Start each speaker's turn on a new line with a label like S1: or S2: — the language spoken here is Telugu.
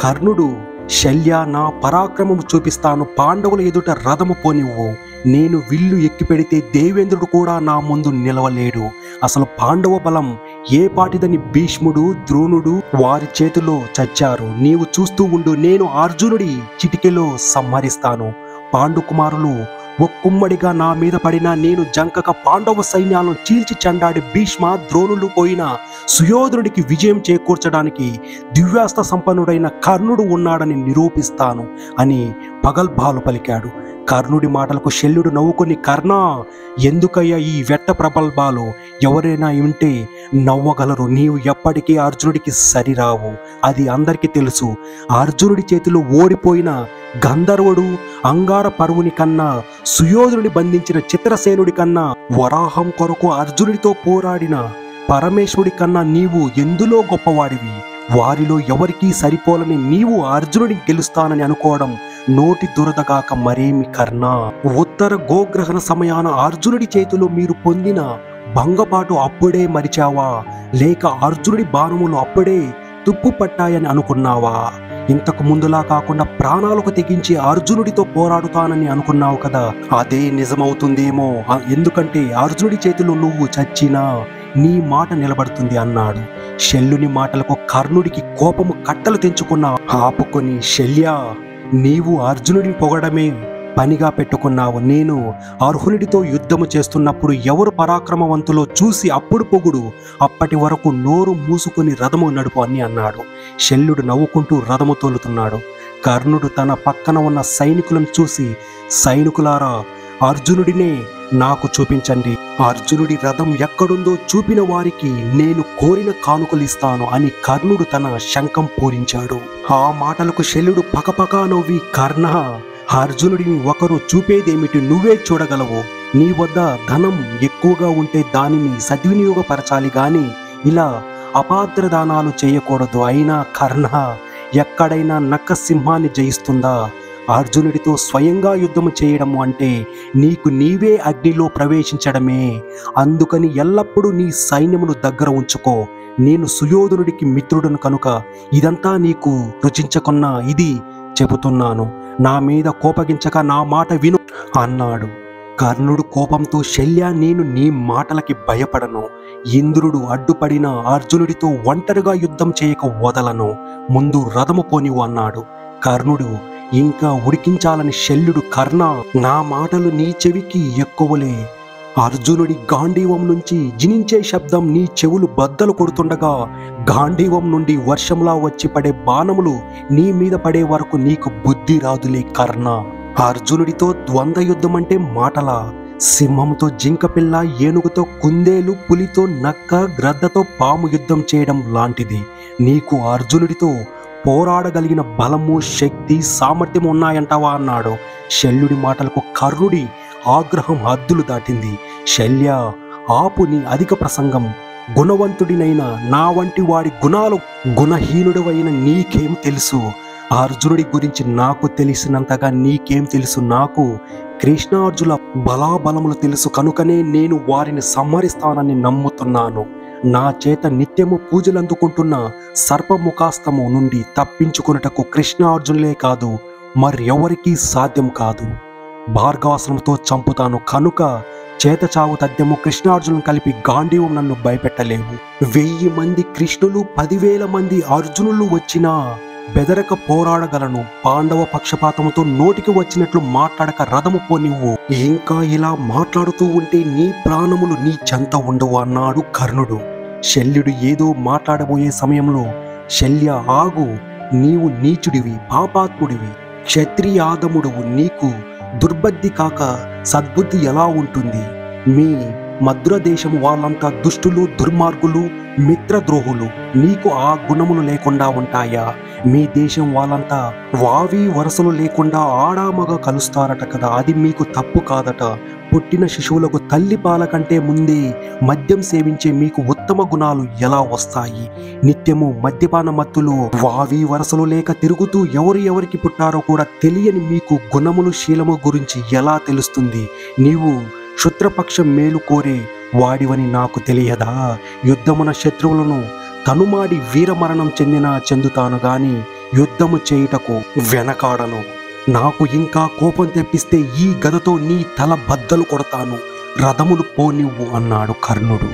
S1: కర్ణుడు, శల్య నా పరాక్రమము చూపిస్తాను, పాండవుల ఎదుట రథము పోనివ్వు. నేను విల్లు ఎక్కి పెడితే దేవేంద్రుడు కూడా నా ముందు నిలవలేడు. అసలు పాండవ బలం ఏ పాటిదని భీష్ముడు, ద్రోణుడు వారి చేతిలో చచ్చారు. నీవు చూస్తూ ఉండు, నేను అర్జునుడి చిటికెలో సంహరిస్తాను. పాండుకుమారులు ఒక్కుమ్మడిగా నా మీద పడినా నేను జంకక పాండవ సైన్యాలను చీల్చి చెండాడి భీష్మ, ద్రోణులు పోయిన సుయోధనుడికి విజయం చేకూర్చడానికి దివ్యాస్త్ర సంపన్నుడైన కర్ణుడు ఉన్నాడని నిరూపిస్తాను అని పగల్భాలు పలికాడు. కర్ణుడి మాటలకు శల్యుడు నవ్వుకొని, కర్ణ, ఎందుకయ్యా ఈ వెట్ట ప్రబల్భాలు? ఎవరైనా ఉంటే నవ్వగలరు. నీవు ఎప్పటికీ అర్జునుడికి సరిరావు, అది అందరికీ తెలుసు. అర్జునుడి చేతిలో ఓడిపోయిన గంధర్వుడు అంగార పర్వుని కన్నా, సుయోధనుని బంధించిన చిత్రసేనుడి కన్నా, వరాహం కొరకు అర్జునుడితో పోరాడిన పరమేశ్వరుడి కన్నా నీవు ఎందులో గొప్పవాడివి? వారిలో ఎవరికీ సరిపోలని నీవు అర్జునుడిని గెలుస్తానని అనుకోవడం నోటి దురదగాక మరేమి కర్ణ? ఉత్తర గోగ్రహణ సమయాన అర్జునుడి చేతిలో మీరు పొందిన భంగపాటు అప్పుడే మరిచావా? లేక అర్జునుడి బాణములు అప్పుడే తుప్పు పట్టాయని అనుకున్నావా? ఇంతకు ముందులా కాకుండా ప్రాణాలకు తెగించి అర్జునుడితో పోరాడుతానని అనుకున్నావు కదా, అదే నిజమవుతుందేమో. ఎందుకంటే అర్జునుడి చేతిలో నువ్వు చచ్చినా నీ మాట నిలబడుతుంది అన్నాడు. శల్యుని మాటలకు కర్ణుడికి కోపము కట్టలు తెంచుకున్నా ఆపుకొని, శల్య, నీవు అర్జునుడిని పొగడమే పనిగా పెట్టుకున్నావు. నేను అర్హునుడితో యుద్ధము చేస్తున్నప్పుడు ఎవరు పరాక్రమవంతులో చూసి అప్పుడు పొగుడు. అప్పటి వరకు నోరు మూసుకొని రథము నడుపు అని అన్నాడు. శల్యుడు నవ్వుకుంటూ రథము తోలుతున్నాడు. కర్ణుడు తన పక్కన ఉన్న సైనికులను చూసి, సైనికులారా, అర్జునుడినే నాకు చూపించండి. అర్జునుడి రథం ఎక్కడుందో చూపిన వారికి నేను కోరిన కానుకలు ఇస్తాను అని కర్ణుడు తన శంఖం పూరించాడు. ఆ మాటలకు శల్యుడు పకపకా నవ్వి, కర్ణ, అర్జునుడిని ఒకరు చూపేదేమిటి? నువ్వే చూడగలవు. నీ వద్ద ధనం ఎక్కువగా ఉంటే దానిని సద్వినియోగపరచాలి గాని ఇలా అపాత్ర దానాలు చేయకూడదు. అయినా కర్ణ, ఎక్కడైనా నక్క సింహాన్ని జయిస్తుందా? అర్జునుడితో స్వయంగా యుద్ధము చేయడము అంటే నీకు నీవే అగ్నిలో ప్రవేశించడమే. అందుకని ఎల్లప్పుడూ నీ సైన్యమును దగ్గర ఉంచుకో. నేను సుయోధనుడికి మిత్రుడను కనుక ఇదంతా నీకు రుచించకున్నా ఇది చెబుతున్నాను. నా మీద కోపగించక నా మాట విను అన్నాడు. కర్ణుడు కోపంతో, శల్య, నేను నీ మాటలకి భయపడను. ఇంద్రుడు అడ్డుపడిన అర్జునుడితో ఒంటరిగా యుద్ధం చేయక వదలను. ముందు రథము పోనివు అన్నాడు. కర్ణుడు ఇంకా ఉడికించాలని శల్యుడు, కర్ణ, నా మాటలు నీ చెవికి ఎక్కువలే. అర్జునుడి గాంధీవం నుంచి జినించే శబ్దం నీ చెవులు బద్దలు కొడుతుండగా గాంధీవం నుండి వర్షంలా వచ్చి పడే బాణములు నీ మీద పడే వరకు నీకు బుద్ధి రాదులే కర్ణ. అర్జునుడితో ద్వంద్వ యుద్ధం అంటే మాటలా? సింహంతో జింకపిల్ల, ఏనుగుతో కుందేలు, పులితో నక్క, గ్రద్దతో పాము యుద్ధం చేయడం లాంటిది. నీకు అర్జునుడితో పోరాడగలిగిన బలము, శక్తి, సామర్థ్యం ఉన్నాయంటావా అన్నాడు. శల్యుడి మాటలకు కర్ణుడి ఆగ్రహం హద్దులు దాటింది. శల్య, ఆపు నీ అధిక ప్రసంగం. గుణవంతుడినైన నా వంటి వాడి గుణాలు గుణహీనుడివైన నీకేం తెలుసు? అర్జునుడి గురించి నాకు తెలిసినంతగా నీకేం తెలుసు? నాకు కృష్ణార్జుల బలాబలములు తెలుసు కనుకనే నేను వారిని సంహరిస్తానని నమ్ముతున్నాను. నా చేత నిత్యము పూజలు అందుకుంటున్న సర్పముఖాస్తము నుండి తప్పించుకున్నటకు కృష్ణార్జునులే కాదు మరెవరికీ సాధ్యం కాదు. భార్గవాస్త్రంతో చంపుతాను కనుక చేతచావు తథ్యము కృష్ణార్జునులు కలిపి గాంధీవం నన్ను భయపెట్టలేవు. 1000 మంది కృష్ణులు, 10,000 మంది అర్జునులు వచ్చినా బెదరక పోరాడగలను. పాండవ పక్షపాతముతో నోటికి వచ్చినట్లు మాట్లాడక రథము పోనివ్వు. ఇంకా ఇలా మాట్లాడుతూ ఉంటే నీ ప్రాణములు నీ చెంత ఉండవు అన్నాడు కర్ణుడు. శల్యుడు ఏదో మాట్లాడబోయే సమయంలో, శల్య, ఆగు, నీవు నీచుడివి, పాపాత్ముడివి, క్షత్రియాదముడువు. నీకు దుర్బుద్ధి కాక సద్బుద్ధి ఎలా ఉంటుంది? మీ మధుర దేశము వాళ్ళంతా దుష్టులు, దుర్మార్గులు, మిత్రద్రోహులు. నీకు ఆ గుణములు లేకుండా ఉంటాయా? మీ దేశం వాళ్ళంతా వావి వరసలు లేకుండా ఆడామగ కలుస్తారట కదా, అది మీకు తప్పు కాదట. పుట్టిన శిశువులకు తల్లి పాల కంటే ముందే మద్యం సేవించే మీకు ఉత్తమ గుణాలు ఎలా వస్తాయి? నిత్యము మద్యపాన మత్తులో వావి వరసలు లేక తిరుగుతూ ఎవరికి పుట్టారో కూడా తెలియని మీకు గుణములు, శీలము గురించి ఎలా తెలుస్తుంది? నీవు శుత్రపక్షం మేలు కోరే వాడివని నాకు తెలియదా? యుద్ధమున శత్రువులను తనుమాడి వీరమరణం చెందుతాను గాని యుద్ధము చేయుటకు వెనకాడను. నాకు ఇంకా కోపం తెప్పిస్తే ఈ గదతో నీ తల బద్దలు కొడతాను, రథములు పోనివ్వు అన్నాడు కర్ణుడు.